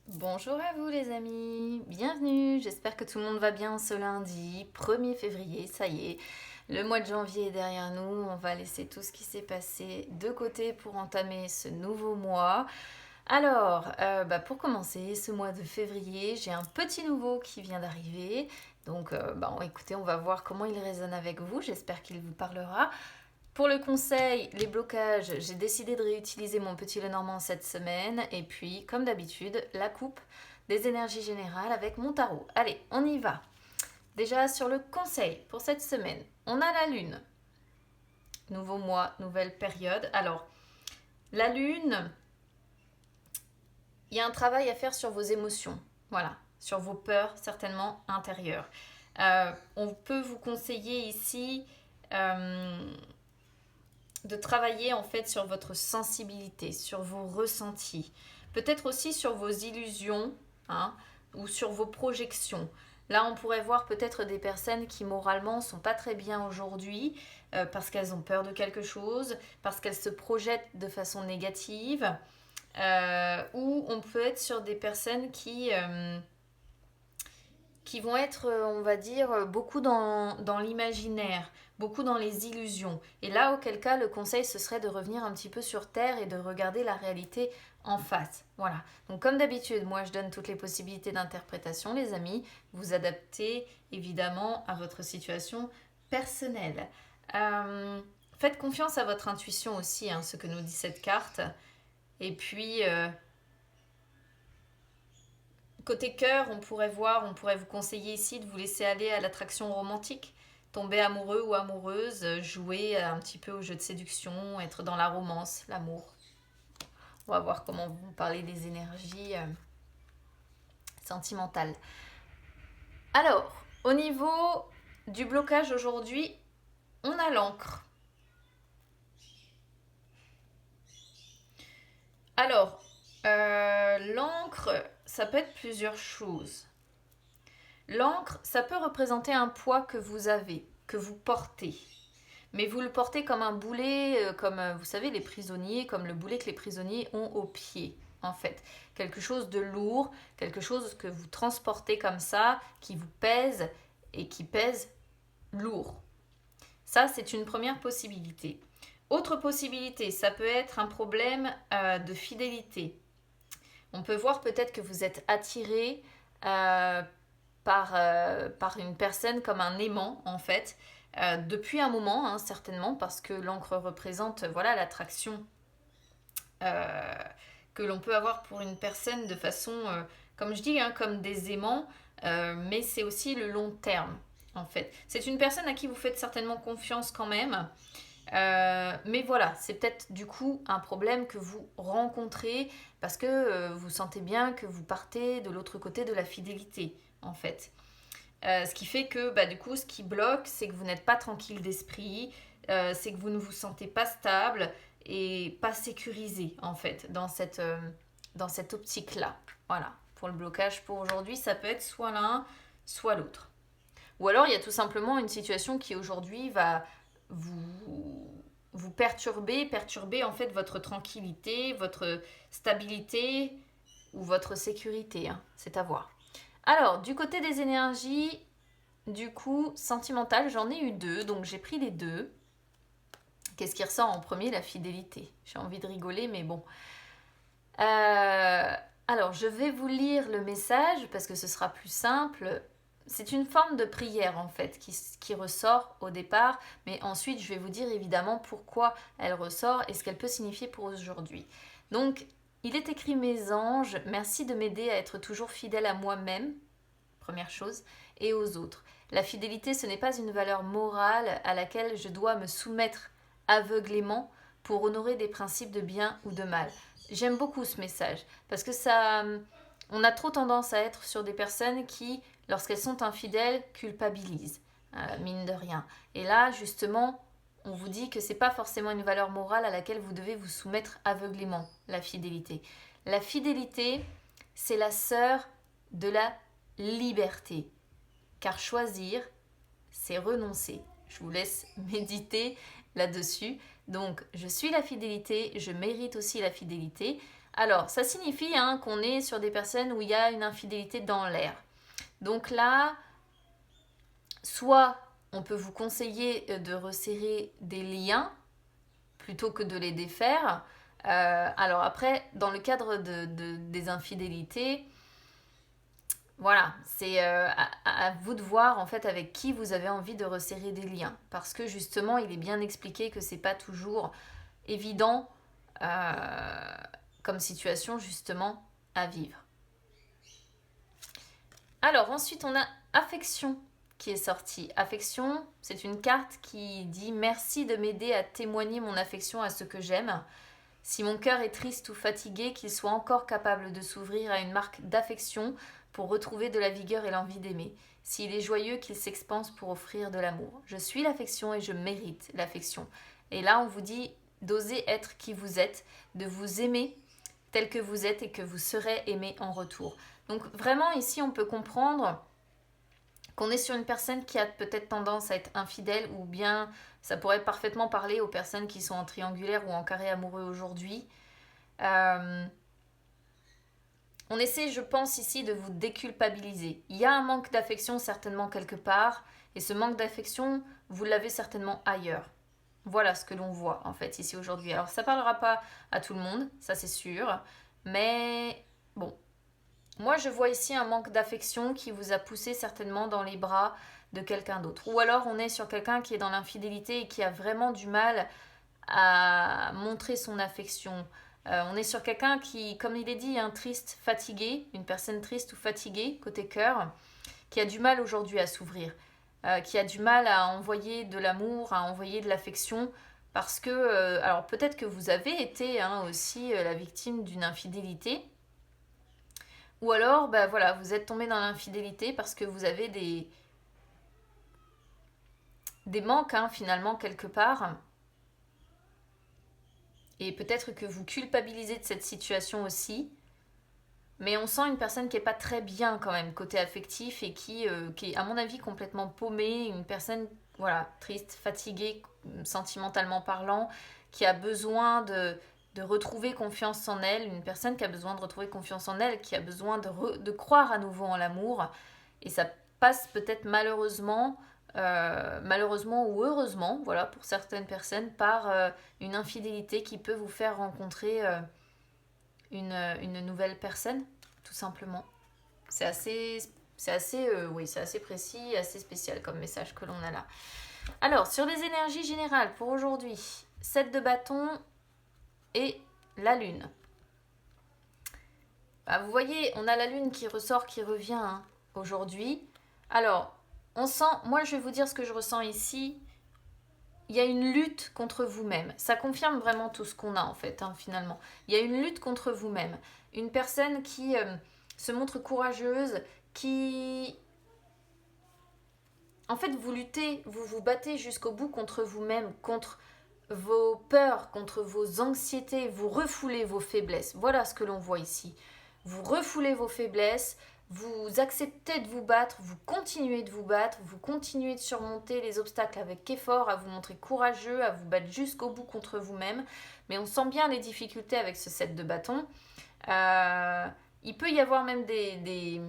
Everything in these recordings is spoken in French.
Bonjour à vous les amis, bienvenue, j'espère que tout le monde va bien ce lundi 1er février, ça y est, le mois de janvier est derrière nous, on va laisser tout ce qui s'est passé de côté pour entamer ce nouveau mois. Alors, pour commencer ce mois de février, j'ai un petit nouveau qui vient d'arriver, donc écoutez, on va voir comment il résonne avec vous, j'espère qu'il vous parlera. Pour le conseil, les blocages, j'ai décidé de réutiliser mon petit Lenormand cette semaine. Et puis, comme d'habitude, la coupe des énergies générales avec mon tarot. Allez, on y va. Déjà, sur le conseil pour cette semaine, on a la lune. Nouveau mois, nouvelle période. Alors, la lune, il y a un travail à faire sur vos émotions. Voilà, sur vos peurs certainement intérieures. On peut vous conseiller ici... de travailler en fait sur votre sensibilité, sur vos ressentis, peut-être aussi sur vos illusions, hein, ou sur vos projections. Là, on pourrait voir peut-être des personnes qui moralement sont pas très bien aujourd'hui parce qu'elles ont peur de quelque chose, parce qu'elles se projettent de façon négative, ou on peut être sur des personnes qui vont être, on va dire, beaucoup dans l'imaginaire, beaucoup dans les illusions. Et là, auquel cas, le conseil, ce serait de revenir un petit peu sur Terre et de regarder la réalité en face. Voilà. Donc, comme d'habitude, moi, je donne toutes les possibilités d'interprétation, les amis. Vous adaptez, évidemment, à votre situation personnelle. Faites confiance à votre intuition aussi, hein, ce que nous dit cette carte. Et puis... côté cœur, on pourrait vous conseiller ici de vous laisser aller à l'attraction romantique, tomber amoureux ou amoureuse, jouer un petit peu au jeu de séduction, être dans la romance, l'amour. On va voir comment vous parlez des énergies sentimentales. Alors, au niveau du blocage aujourd'hui, on a l'encre. Alors, l'encre, ça peut être plusieurs choses. L'encre, ça peut représenter un poids que vous avez, que vous portez. Mais vous le portez comme un boulet, comme vous savez les prisonniers, comme le boulet que les prisonniers ont au pied, en fait. Quelque chose de lourd, quelque chose que vous transportez comme ça, qui vous pèse et qui pèse lourd. Ça, c'est une première possibilité. Autre possibilité, ça peut être un problème de fidélité. On peut voir peut-être que vous êtes attiré par une personne comme un aimant, en fait, depuis un moment, hein, certainement, parce que l'encre représente voilà, l'attraction euh, que l'on peut avoir pour une personne de façon, comme je dis, hein, comme des aimants, mais c'est aussi le long terme, en fait. C'est une personne à qui vous faites certainement confiance quand même, mais voilà, c'est peut-être du coup un problème que vous rencontrez parce que vous sentez bien que vous partez de l'autre côté de la fidélité, en fait. Ce qui fait que du coup, ce qui bloque, c'est que vous n'êtes pas tranquille d'esprit, c'est que vous ne vous sentez pas stable et pas sécurisé, en fait, dans cette optique-là. Voilà, pour le blocage pour aujourd'hui, ça peut être soit l'un, soit l'autre. Ou alors, il y a tout simplement une situation qui aujourd'hui va vous perturber en fait votre tranquillité, votre stabilité ou votre sécurité, hein. C'est à voir. Alors, du côté des énergies, du coup, sentimentales, j'en ai eu deux, donc j'ai pris les deux. Qu'est-ce qui ressort en premier? La fidélité. J'ai envie de rigoler, mais bon. Alors, je vais vous lire le message parce que ce sera plus simple. C'est une forme de prière en fait qui ressort au départ, mais ensuite je vais vous dire évidemment pourquoi elle ressort et ce qu'elle peut signifier pour aujourd'hui. Donc, il est écrit: mes anges, merci de m'aider à être toujours fidèle à moi-même, première chose, et aux autres. La fidélité, ce n'est pas une valeur morale à laquelle je dois me soumettre aveuglément pour honorer des principes de bien ou de mal. J'aime beaucoup ce message parce que ça, on a trop tendance à être sur des personnes qui, lorsqu'elles sont infidèles, culpabilisent, mine de rien. Et là, justement, on vous dit que c'est pas forcément une valeur morale à laquelle vous devez vous soumettre aveuglément, la fidélité. La fidélité, c'est la sœur de la liberté. Car choisir, c'est renoncer. Je vous laisse méditer là-dessus. Donc, je suis la fidélité, je mérite aussi la fidélité. Alors, ça signifie qu'on est sur des personnes où il y a une infidélité dans l'air. Donc là, soit on peut vous conseiller de resserrer des liens plutôt que de les défaire. Alors après, dans le cadre des infidélités, voilà, c'est à vous de voir en fait avec qui vous avez envie de resserrer des liens. Parce que justement, il est bien expliqué que c'est pas toujours évident comme situation justement à vivre. Alors ensuite, on a affection qui est sortie. Affection, c'est une carte qui dit merci de m'aider à témoigner mon affection à ce que j'aime. Si mon cœur est triste ou fatigué, qu'il soit encore capable de s'ouvrir à une marque d'affection pour retrouver de la vigueur et l'envie d'aimer. S'il est joyeux, qu'il s'expanse pour offrir de l'amour. Je suis l'affection et je mérite l'affection. Et là, on vous dit d'oser être qui vous êtes, de vous aimer tel que vous êtes et que vous serez aimé en retour. Donc vraiment, ici, on peut comprendre qu'on est sur une personne qui a peut-être tendance à être infidèle ou bien ça pourrait parfaitement parler aux personnes qui sont en triangulaire ou en carré amoureux aujourd'hui. On essaie, je pense, ici de vous déculpabiliser. Il y a un manque d'affection certainement quelque part et ce manque d'affection, vous l'avez certainement ailleurs. Voilà ce que l'on voit en fait ici aujourd'hui. Alors ça ne parlera pas à tout le monde, ça c'est sûr, mais bon. Moi, je vois ici un manque d'affection qui vous a poussé certainement dans les bras de quelqu'un d'autre. Ou alors, on est sur quelqu'un qui est dans l'infidélité et qui a vraiment du mal à montrer son affection. On est sur quelqu'un qui, comme il est dit, triste, fatigué, une personne triste ou fatiguée, côté cœur, qui a du mal aujourd'hui à s'ouvrir, qui a du mal à envoyer de l'amour, à envoyer de l'affection, parce que, alors peut-être que vous avez été aussi la victime d'une infidélité, ou alors, voilà, vous êtes tombé dans l'infidélité parce que vous avez des manques, finalement, quelque part. Et peut-être que vous culpabilisez de cette situation aussi. Mais on sent une personne qui n'est pas très bien quand même, côté affectif, et qui est, à mon avis, complètement paumée. Une personne, voilà, triste, fatiguée, sentimentalement parlant, qui a besoin de retrouver confiance en elle, une personne qui a besoin de retrouver confiance en elle, qui a besoin de croire à nouveau en l'amour. Et ça passe peut-être malheureusement ou heureusement, voilà, pour certaines personnes, par une infidélité qui peut vous faire rencontrer une nouvelle personne, tout simplement. C'est assez précis, assez spécial comme message que l'on a là. Alors, sur les énergies générales pour aujourd'hui, 7 de bâton et la lune. Vous voyez, on a la lune qui ressort, qui revient aujourd'hui. Alors, on sent, moi je vais vous dire ce que je ressens ici. Il y a une lutte contre vous-même. Ça confirme vraiment tout ce qu'on a en fait, finalement. Il y a une lutte contre vous-même. Une personne qui se montre courageuse, qui... En fait, vous luttez, vous vous battez jusqu'au bout contre vous-même, contre vos peurs, contre vos anxiétés, vous refoulez vos faiblesses. Voilà ce que l'on voit ici. Vous refoulez vos faiblesses, vous acceptez de vous battre, vous continuez de vous battre, vous continuez de surmonter les obstacles avec effort, à vous montrer courageux, à vous battre jusqu'au bout contre vous-même. Mais on sent bien les difficultés avec ce set de bâton. Il peut y avoir même des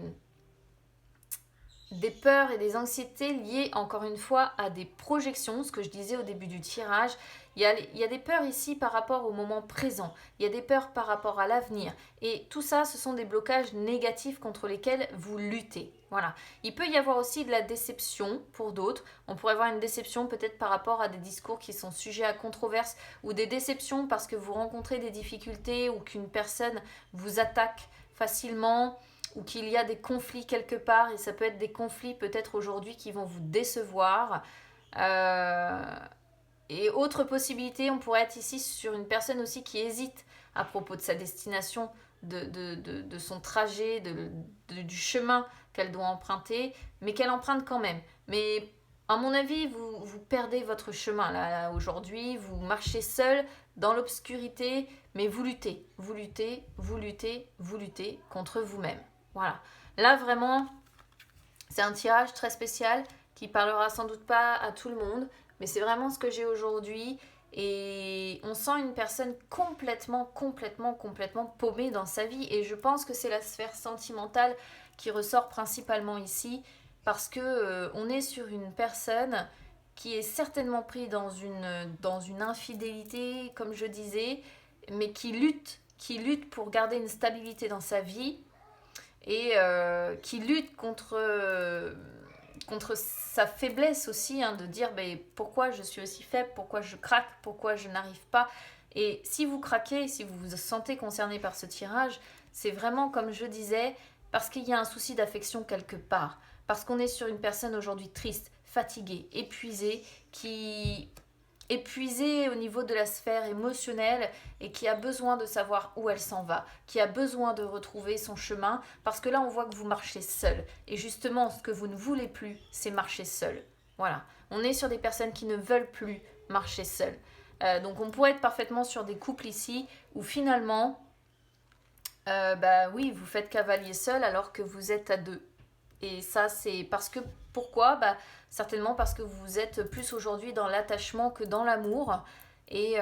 peurs et des anxiétés liées encore une fois à des projections, ce que je disais au début du tirage. Il y a des peurs ici par rapport au moment présent, il y a des peurs par rapport à l'avenir, et tout ça, ce sont des blocages négatifs contre lesquels vous luttez. Voilà. Il peut y avoir aussi de la déception pour d'autres. On pourrait avoir une déception peut-être par rapport à des discours qui sont sujets à controverse, ou des déceptions parce que vous rencontrez des difficultés ou qu'une personne vous attaque facilement, ou qu'il y a des conflits quelque part, et ça peut être des conflits peut-être aujourd'hui qui vont vous décevoir. Et autre possibilité, on pourrait être ici sur une personne aussi qui hésite à propos de sa destination, de son trajet, du chemin qu'elle doit emprunter, mais qu'elle emprunte quand même. Mais à mon avis, vous perdez votre chemin là aujourd'hui, vous marchez seul dans l'obscurité, mais vous luttez contre vous-même. Voilà. Là, vraiment, c'est un tirage très spécial qui parlera sans doute pas à tout le monde, mais c'est vraiment ce que j'ai aujourd'hui. Et on sent une personne complètement paumée dans sa vie. Et je pense que c'est la sphère sentimentale qui ressort principalement ici, parce que on est sur une personne qui est certainement prise dans une infidélité, comme je disais, mais qui lutte pour garder une stabilité dans sa vie et qui lutte contre sa faiblesse aussi, hein, de dire ben, pourquoi je suis aussi faible, pourquoi je craque, pourquoi je n'arrive pas. Et si vous craquez, si vous vous sentez concerné par ce tirage, c'est vraiment comme je disais, parce qu'il y a un souci d'affection quelque part. Parce qu'on est sur une personne aujourd'hui triste, fatiguée, épuisée au niveau de la sphère émotionnelle et qui a besoin de savoir où elle s'en va, qui a besoin de retrouver son chemin, parce que là on voit que vous marchez seul. Et justement, ce que vous ne voulez plus, c'est marcher seul. Voilà. On est sur des personnes qui ne veulent plus marcher seul. Donc on pourrait être parfaitement sur des couples ici où finalement, bah oui, vous faites cavalier seul alors que vous êtes à deux. Et ça, c'est parce que... Pourquoi? Bah, certainement parce que vous êtes plus aujourd'hui dans l'attachement que dans l'amour. Et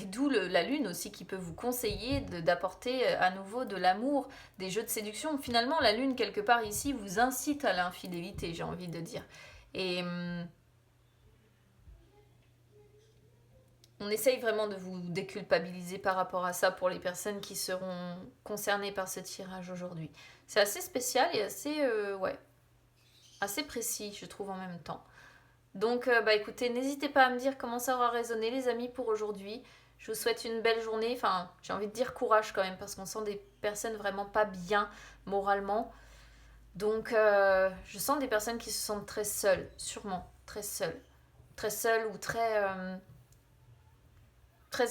d'où la lune aussi qui peut vous conseiller d'apporter à nouveau de l'amour, des jeux de séduction. Finalement, la lune, quelque part ici, vous incite à l'infidélité, j'ai envie de dire. Et on essaye vraiment de vous déculpabiliser par rapport à ça pour les personnes qui seront concernées par ce tirage aujourd'hui. C'est assez spécial et assez, ouais, assez précis, je trouve, en même temps. Donc, bah écoutez, n'hésitez pas à me dire comment ça aura résonné, les amis, pour aujourd'hui. Je vous souhaite une belle journée. Enfin, j'ai envie de dire courage quand même, parce qu'on sent des personnes vraiment pas bien moralement. Donc, je sens des personnes qui se sentent très seules, sûrement, très seules. Très seules ou très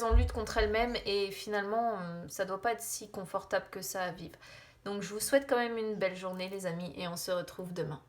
en lutte contre elles-mêmes. Et finalement, ça doit pas être si confortable que ça à vivre. Donc, je vous souhaite quand même une belle journée, les amis, et on se retrouve demain.